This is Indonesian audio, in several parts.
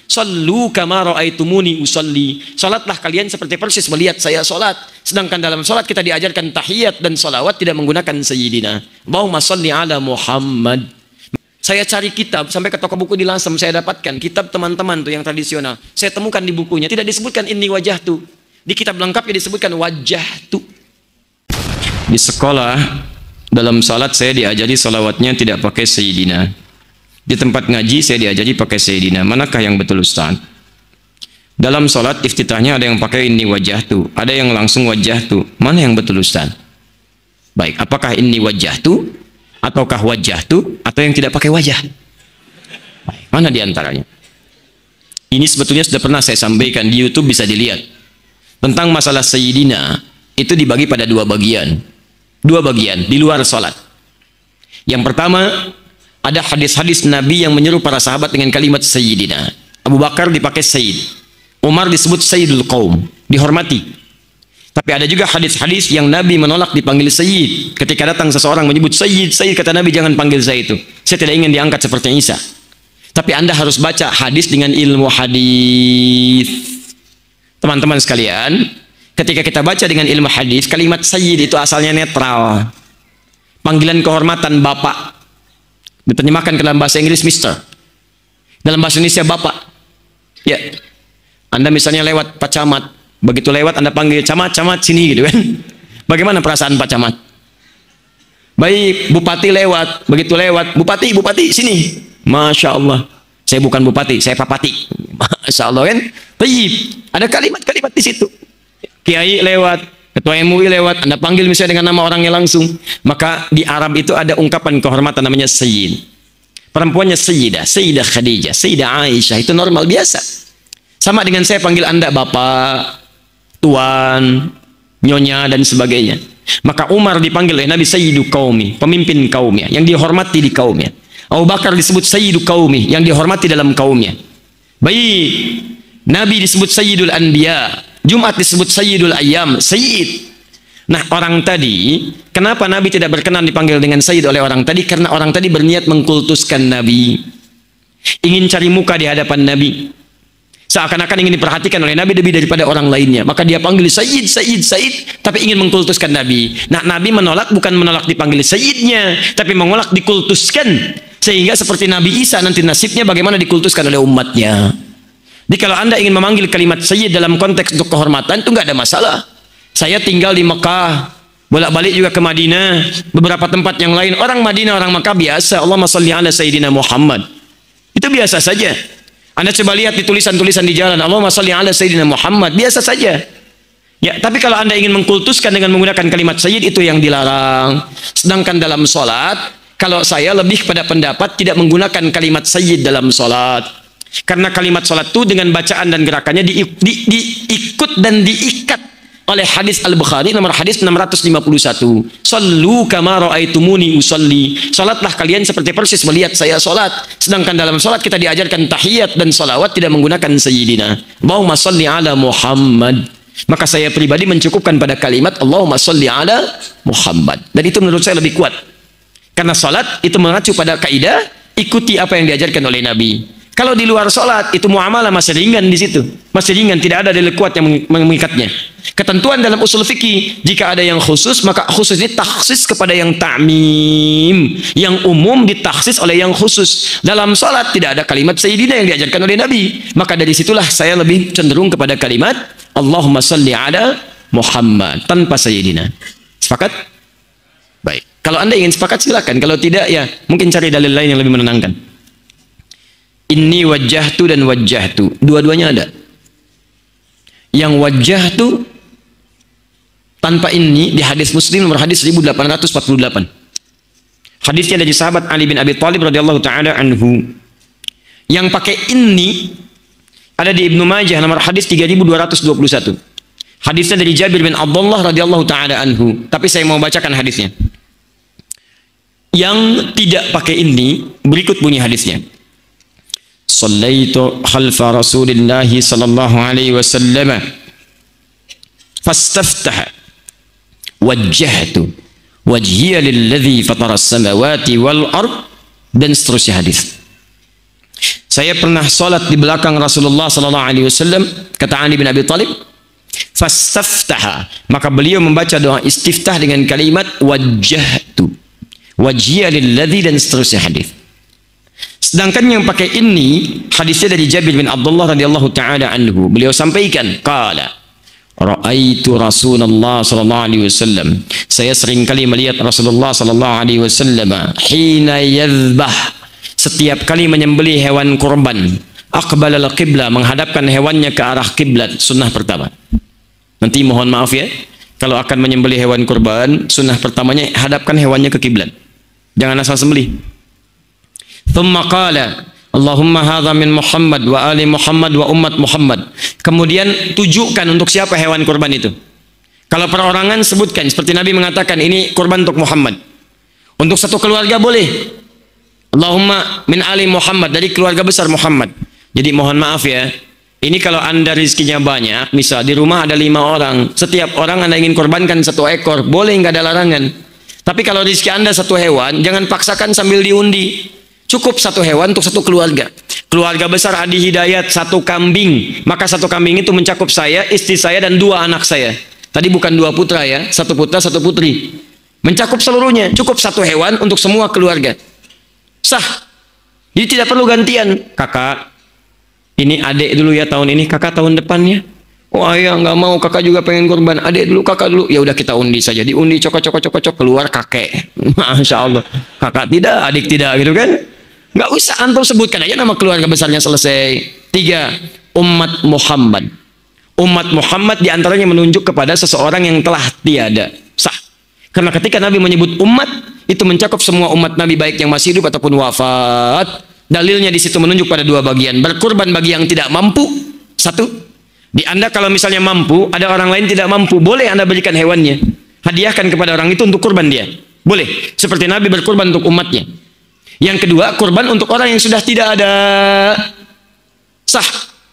Sallu kama ra'aitumuni usalli. Salatlah kalian seperti persis melihat saya salat. Sedangkan dalam salat kita diajarkan tahiyat dan salawat tidak menggunakan sayyidina. Allahumma salli ala Muhammad. Saya cari kitab sampai ke toko buku di Lasem, saya dapatkan kitab teman-teman tuh yang tradisional. Saya temukan di bukunya tidak disebutkan inni wajahtu. Di kitab lengkapnya disebutkan wajahtu. Di sekolah dalam salat saya diajari salawatnya tidak pakai sayyidina. Di tempat ngaji saya diajari pakai sayyidina. Manakah yang betul Ustaz? Dalam salat iftitahnya ada yang pakai inni wajahtu, ada yang langsung wajahtu. Mana yang betul Ustaz? Baik, apakah inni wajahtu ataukah wajahtu atau yang tidak pakai wajah? Baik, mana di antaranya? Ini sebetulnya sudah pernah saya sampaikan di YouTube, bisa dilihat. Tentang masalah sayyidina itu dibagi pada dua bagian. Dua bagian di luar salat. Yang pertama, ada hadis-hadis Nabi yang menyuruh para sahabat dengan kalimat sayyidina. Abu Bakar dipakai sayyid, Umar disebut sayyidul qaum, dihormati. Tapi ada juga hadis-hadis yang Nabi menolak dipanggil sayyid. Ketika datang seseorang menyebut sayyid, sayyid, kata Nabi, jangan panggil saya itu. Saya tidak ingin diangkat seperti Isa. Tapi Anda harus baca hadis dengan ilmu hadis. Teman-teman sekalian, ketika kita baca dengan ilmu hadis, kalimat sayyid itu asalnya netral. Panggilan kehormatan bapak. Diterjemahkan ke dalam bahasa Inggris Mister. Dalam bahasa Indonesia bapak. Ya. Anda misalnya lewat Pak Camat, begitu lewat Anda panggil camat, camat sini gitu kan. Bagaimana perasaan Pak Camat? Baik, bupati lewat, begitu lewat, bupati, bupati sini. Masya Allah. Saya bukan bupati, saya papati. Masya Allah kan. Baik, ada kalimat-kalimat di situ. Kiai lewat, ketua MUI lewat, Anda panggil misalnya dengan nama orangnya langsung. Maka di Arab itu ada ungkapan kehormatan namanya sayyid. Perempuannya sayyidah, sayyidah Khadijah, sayyidah Aisyah, itu normal biasa. Sama dengan saya panggil Anda bapak, tuan, nyonya dan sebagainya. Maka Umar dipanggil oleh Nabi sayyidu qaumi, pemimpin kaumnya, yang dihormati di kaumnya. Abu Bakar disebut sayyidu qaumi, yang dihormati dalam kaumnya. Baik, Nabi disebut sayyidul anbiya, Jumat disebut sayyidul ayyam, sayyid. Nah, orang tadi, kenapa Nabi tidak berkenan dipanggil dengan sayyid oleh orang tadi? Karena orang tadi berniat mengkultuskan Nabi, ingin cari muka di hadapan Nabi, seakan-akan ingin diperhatikan oleh Nabi lebih daripada orang lainnya. Maka dia panggil sayyid, sayyid, sayyid, tapi ingin mengkultuskan Nabi. Nah, Nabi menolak, bukan menolak dipanggil sayyidnya, tapi menolak dikultuskan. Sehingga seperti Nabi Isa nanti nasibnya bagaimana dikultuskan oleh umatnya. Jadi kalau Anda ingin memanggil kalimat sayyid dalam konteks untuk kehormatan, itu nggak ada masalah. Saya tinggal di Mekah, bolak-balik juga ke Madinah, beberapa tempat yang lain. Orang Madinah, orang Mekah biasa, Allahumma shalli ala sayyidina Muhammad. Itu biasa saja. Anda coba lihat di tulisan-tulisan di jalan, Allahumma shalli ala sayyidina Muhammad, biasa saja. Ya, tapi kalau Anda ingin mengkultuskan dengan menggunakan kalimat sayyid, itu yang dilarang. Sedangkan dalam sholat, kalau saya lebih pada pendapat tidak menggunakan kalimat sayyid dalam sholat. Karena kalimat sholat itu dengan bacaan dan gerakannya diikut dan diikat oleh hadis Al-Bukhari nomor hadis 651. Sallu kama ra'aitumuni usalli. Salatlah kalian seperti persis melihat saya salat. Sedangkan dalam salat kita diajarkan tahiyat dan salawat tidak menggunakan sayyidina. Allahumma shalli ala Muhammad. Maka saya pribadi mencukupkan pada kalimat Allahumma shalli ala Muhammad. Dan itu menurut saya lebih kuat. Karena salat itu mengacu pada kaidah ikuti apa yang diajarkan oleh Nabi. Kalau di luar sholat itu muamalah masih ringan di situ, masih ringan, tidak ada dalil kuat yang mengikatnya. Ketentuan dalam usul fikih, jika ada yang khusus maka khusus ini takhsis kepada yang ta'mim, yang umum ditaksis oleh yang khusus. Dalam sholat tidak ada kalimat sayyidina yang diajarkan oleh Nabi, maka dari situlah saya lebih cenderung kepada kalimat Allahumma shalli ala Muhammad tanpa sayyidina. Sepakat? Baik. Kalau Anda ingin sepakat silakan, kalau tidak ya mungkin cari dalil lain yang lebih menenangkan. Inni wajjahtu dan wajjahtu, dua-duanya ada. Yang wajjahtu tanpa ini di hadis Muslim nomor hadis 1848. Hadisnya dari sahabat Ali bin Abi Thalib radhiyallahu taala anhu. Yang pakai ini ada di Ibnu Majah nomor hadis 3221. Hadisnya dari Jabir bin Abdullah radhiyallahu taala anhu, tapi saya mau bacakan hadisnya. Yang tidak pakai ini berikut bunyi hadisnya. Sallaitu khalfa Rasulillah sallallahu alaihi wasallam fastaftaha wajjahtu wajhiya lilladzi fatara as-samawati wal ard, dan seterusnya hadis. saya pernah sholat di belakang Rasulullah sallallahu alaihi wasallam, kata Ali bin Abi Thalib, fastaftaha, maka beliau membaca doa istiftah dengan kalimat wajjahtu wajhiya lilladzi, dan seterusnya hadis. Sedangkan yang pakai ini hadisnya dari Jabir bin Abdullah radhiyallahu taala anhu, beliau sampaikan qala ra'aitu Rasulullah sallallahu alaihi wasallam, saya sering kali melihat Rasulullah sallallahu alaihi wasallam hina yadhbah, setiap kali menyembelih hewan kurban, aqbala al-qiblah, menghadapkan hewannya ke arah kiblat, sunnah pertama. Nanti mohon maaf ya, kalau akan menyembelih hewan kurban, sunnah pertamanya hadapkan hewannya ke kiblat, jangan asal sembelih. Thumma qala Allahumma hadha min Muhammad wa ali Muhammad wa umat Muhammad. Kemudian tujukan untuk siapa hewan kurban itu. Kalau perorangan sebutkan, seperti Nabi mengatakan ini kurban untuk Muhammad. Untuk satu keluarga boleh, Allahumma min ali Muhammad, dari keluarga besar Muhammad. Jadi mohon maaf ya, ini kalau anda rizkinya banyak, misal di rumah ada 5 orang, setiap orang anda ingin korbankan 1 ekor, boleh, nggak ada larangan. Tapi kalau rizki anda 1 hewan, jangan paksakan sambil diundi. Cukup 1 hewan untuk 1 keluarga. Keluarga besar Adi Hidayat 1 kambing, maka 1 kambing itu mencakup saya, istri saya, dan 2 anak saya. Tadi bukan 2 putra ya, 1 putra 1 putri, mencakup seluruhnya. Cukup 1 hewan untuk semua keluarga, sah. Jadi tidak perlu gantian. Kakak, ini adik dulu ya tahun ini, kakak tahun depannya. Oh ayah nggak mau, kakak juga pengen kurban, adik dulu, kakak dulu. Ya udah kita undi saja, diundi cocok keluar kakek. Masya Allah. Kakak tidak, adik tidak, gitu kan? Nggak usah, antum sebutkan aja nama keluarga besarnya, selesai. 3, umat Muhammad. Umat Muhammad diantaranya menunjuk kepada seseorang yang telah tiada, sah. Karena ketika Nabi menyebut umat, itu mencakup semua umat Nabi, baik yang masih hidup ataupun wafat. Dalilnya di situ menunjuk pada 2 bagian. Berkurban bagi yang tidak mampu, 1. Di anda kalau misalnya mampu, ada orang lain tidak mampu, boleh anda berikan hewannya, hadiahkan kepada orang itu untuk kurban dia, boleh. Seperti Nabi berkurban untuk umatnya. Yang kedua, kurban untuk orang yang sudah tidak ada, sah.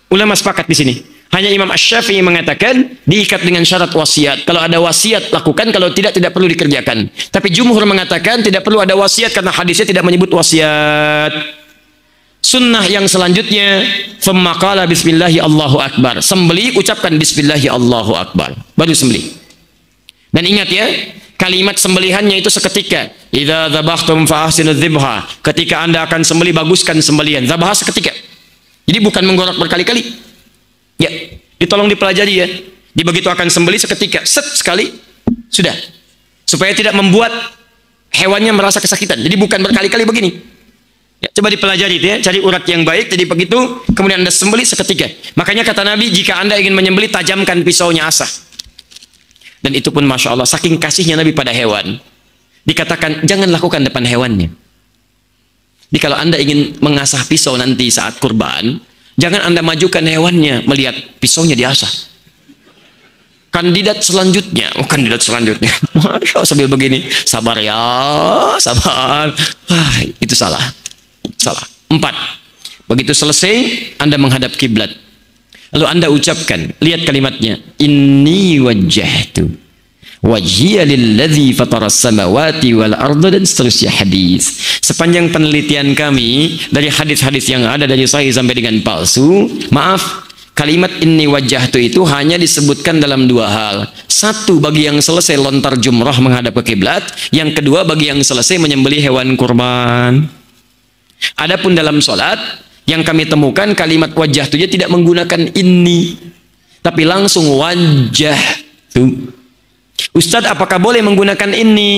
Ulama sepakat di sini. Hanya Imam Asy-Syafi'i mengatakan diikat dengan syarat wasiat. Kalau ada wasiat lakukan, kalau tidak, tidak perlu dikerjakan. Tapi jumhur mengatakan tidak perlu ada wasiat karena hadisnya tidak menyebut wasiat. Sunnah yang selanjutnya, thumma qala bismillahi Allahu akbar. Sembelih ucapkan bismillahi Allahu akbar, baru sembelih. Dan ingat ya, kalimat sembelihannya itu seketika. Idza dzabhtum fa ahsinudz dzibha. Ketika anda akan sembelih, baguskan sembelihan. Dzabha seketika. Jadi bukan menggorok berkali-kali. Ya, ditolong dipelajari ya. Di begitu akan sembelih seketika, set sekali, sudah. Supaya tidak membuat hewannya merasa kesakitan. Jadi bukan berkali-kali begini. Ya, coba dipelajari itu ya, cari urat yang baik. Jadi begitu, kemudian anda sembelih seketika. Makanya kata Nabi, jika anda ingin menyembelih, tajamkan pisaunya, asah. Dan itu pun Masya Allah, saking kasihnya Nabi pada hewan, dikatakan jangan lakukan depan hewannya. Jadi kalau anda ingin mengasah pisau nanti saat kurban, jangan anda majukan hewannya, melihat pisaunya diasah. Kandidat selanjutnya, Masya Allah, sambil begini, sabar ya, sabar. Itu salah. 4, begitu selesai, anda menghadap kiblat. Lalu anda ucapkan, lihat kalimatnya, inni wajjahtu wajhiya lilladzi fataras samawati wal arda, dan seterusnya hadis. Sepanjang penelitian kami dari hadis-hadis yang ada dari sahih sampai dengan palsu, maaf, kalimat inni wajjahtu itu hanya disebutkan dalam 2 hal. 1 bagi yang selesai lontar jumrah menghadap ke kiblat, yang kedua bagi yang selesai menyembelih hewan kurban. Adapun dalam sholat yang kami temukan, kalimat wajah itu tidak menggunakan ini, tapi langsung wajah tu. Ustadz, apakah boleh menggunakan ini?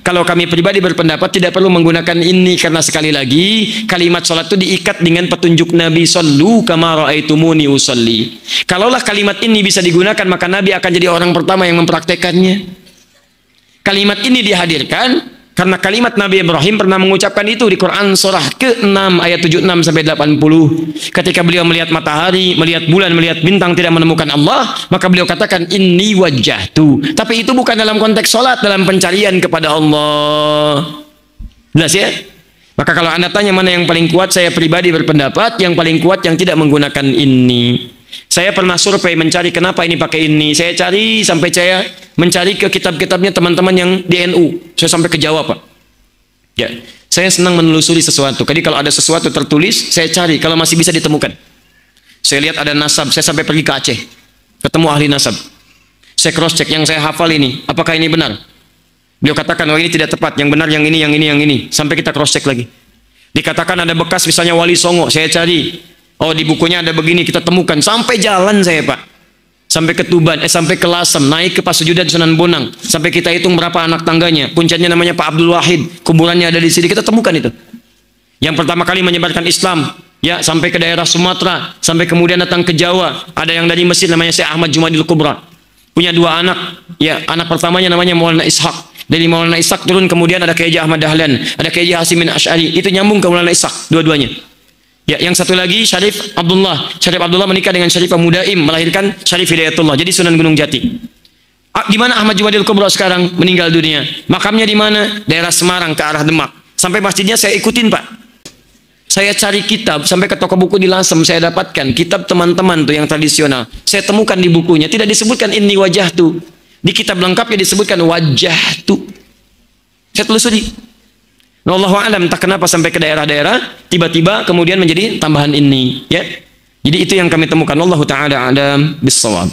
Kalau kami pribadi berpendapat tidak perlu menggunakan ini, karena sekali lagi kalimat sholat itu diikat dengan petunjuk Nabi, sallu kama ra'aitumuni usolli. Kalaulah kalimat ini bisa digunakan, maka Nabi akan jadi orang pertama yang mempraktekannya. Kalimat ini dihadirkan karena kalimat Nabi Ibrahim pernah mengucapkan itu di Quran surah ke-6 ayat 76 sampai 80. Ketika beliau melihat matahari, melihat bulan, melihat bintang tidak menemukan Allah, maka beliau katakan inni wajjahtu. Tapi itu bukan dalam konteks sholat, dalam pencarian kepada Allah. Jelas ya? Maka kalau anda tanya mana yang paling kuat, saya pribadi berpendapat yang paling kuat yang tidak menggunakan ini. Saya pernah survei mencari kenapa ini pakai ini. Saya cari sampai saya mencari ke kitab-kitabnya teman-teman yang di NU. Saya sampai ke Jawa, Pak. Ya, Saya senang menelusuri sesuatu. Jadi kalau ada sesuatu tertulis, saya cari kalau masih bisa ditemukan. Saya lihat ada nasab, saya sampai pergi ke Aceh, ketemu ahli nasab. Saya cross check yang saya hafal ini, apakah ini benar? Beliau katakan, oh ini tidak tepat, yang benar yang ini, yang ini, yang ini. Sampai kita cross check lagi. Dikatakan ada bekas misalnya Wali Songo, saya cari. Oh di bukunya ada begini, kita temukan. Sampai jalan saya Pak. Sampai ke Tuban, sampai ke Lasem, naik ke Pasujudan Sunan Bonang. Sampai kita hitung berapa anak tangganya. Puncaknya namanya Pak Abdul Wahid, kuburannya ada di sini, kita temukan itu. Yang pertama kali menyebarkan Islam, ya sampai ke daerah Sumatera, sampai kemudian datang ke Jawa. Ada yang dari Mesir namanya Syekh Ahmad Jumadil Kubra. Punya 2 anak, ya anak pertamanya namanya Maulana Ishaq. Dari Maulana Ishaq turun kemudian ada Kiai Ahmad Dahlan, ada Kiai Hasimin Asy'ari, itu nyambung ke Maulana Ishaq dua-duanya. Ya, yang satu lagi Syarif Abdullah. Syarif Abdullah menikah dengan Syarifah Mudaim, melahirkan Syarif Hidayatullah. Jadi Sunan Gunung Jati. Di mana Ahmad Jumadil Kubra sekarang meninggal dunia? Makamnya di mana? Daerah Semarang ke arah Demak. Sampai masjidnya saya ikutin Pak. Saya cari kitab sampai ke toko buku di Lasem, saya dapatkan kitab teman-teman tuh yang tradisional. Saya temukan di bukunya tidak disebutkan ini wajah tuh. Di kitab lengkapnya disebutkan wajah tuh. Saya telusuri. Wallahu a'lam, tak kenapa sampai ke daerah-daerah tiba-tiba kemudian menjadi tambahan ini, ya. Jadi itu yang kami temukan. Wallahu taala a'lam bis-shawab.